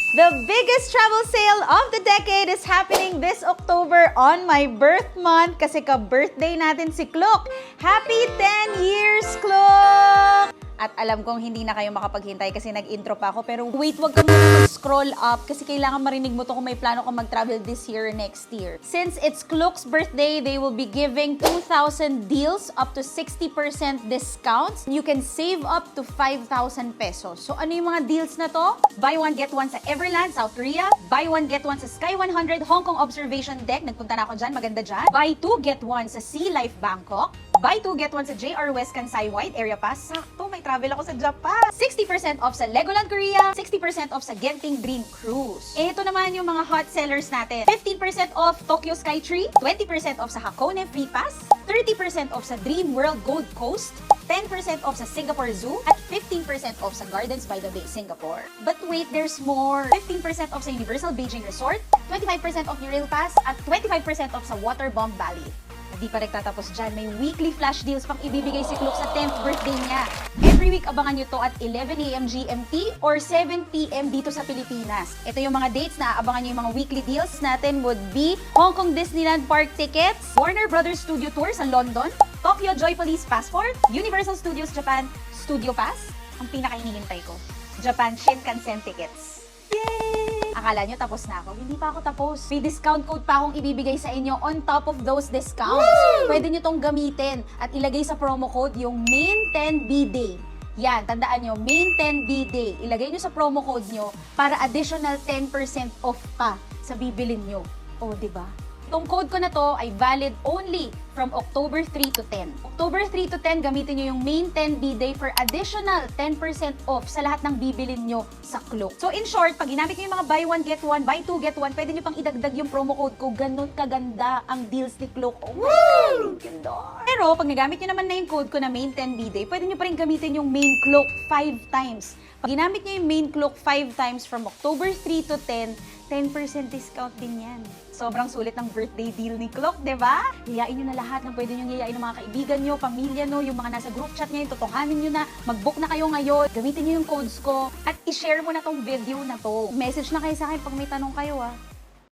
The biggest travel sale of the decade is happening this October on my birth month kasi ka-birthday natin si Klook. Happy 10 years, Klook! At alam kong hindi na kayo makapaghintay kasi nag-intro pa ako. Pero wait, wag ka muna mag-scroll up kasi kailangan marinig mo to kung may plano kang mag-travel this year or next year. Since it's Klook's birthday, they will be giving 2,000 deals up to 60% discounts. You can save up to 5,000 pesos. So ano yung mga deals na to? Buy one, get one sa Everland, South Korea. Buy one, get one sa Sky 100 Hong Kong Observation Deck. Nagpunta na ako dyan, maganda dyan. Buy two, get one sa Sea Life Bangkok. Buy two, get one sa JR West Kansai Wide Area Pass. Sakto, may travel ako sa Japan. 60% off sa Legoland Korea. 60% off sa Genting Dream Cruise. Ito naman yung mga hot sellers natin. 15% off Tokyo Skytree. 20% off sa Hakone Free Pass. 30% off sa Dream World Gold Coast. 10% off sa Singapore Zoo. At 15% off sa Gardens by the Bay, Singapore. But wait, there's more. 15% off sa Universal Beijing Resort. 25% off yung Rail Pass. At 25% off sa Waterbomb Valley. Di pa nagtatapos dyan, may weekly flash deals pang ibibigay si Klook sa 10th birthday niya. Every week, abangan nyo to at 11 a.m. GMT or 7 p.m. dito sa Pilipinas. Ito yung mga dates na abangan nyo yung mga weekly deals natin would be Hong Kong Disneyland Park tickets, Warner Brothers Studio Tour sa London, Tokyo Joy Police Passport, Universal Studios Japan Studio Pass, ang pinaka-hinihintay ko, Japan Shinkansen tickets. Yay! Akala nyo tapos na ako? Hindi pa ako tapos. May discount code pa akong ibibigay sa inyo on top of those discounts. Woo! Pwede nyo tong gamitin at ilagay sa promo code yung MAIN10BDAY. Yan, tandaan nyo, MAIN10BDAY. Ilagay nyo sa promo code nyo para additional 10% off pa sa bibilin nyo. O, diba? Itong code ko na to ay valid only from October 3 to 10. October 3 to 10, gamitin nyo yung MAIN10BDAY for additional 10% off sa lahat ng bibilin nyo sa Klook. So in short, pag ginamit nyo yung mga buy one, get one, buy two, get one, pwede nyo pang idagdag yung promo code ko. Ganun kaganda ang deals ni Klook. Oh my God! Pero pag nagamit nyo naman na yung code ko na MAIN10BDAY, pwede nyo pa rin gamitin yung main Klook 5 times. Pag ginamit nyo yung main Klook 5 times from October 3 to 10, 10% discount din yan. Sobrang sulit ng birthday deal ni Klook, di ba? Yayain nyo na lahat ng pwede nyo yayain ng mga kaibigan nyo, pamilya nyo, yung mga nasa group chat ngayon, totohanin nyo na, mag-book na kayo ngayon, gamitin nyo yung codes ko, at i-share mo na tong video na to. Message na kayo sa akin pag may tanong kayo,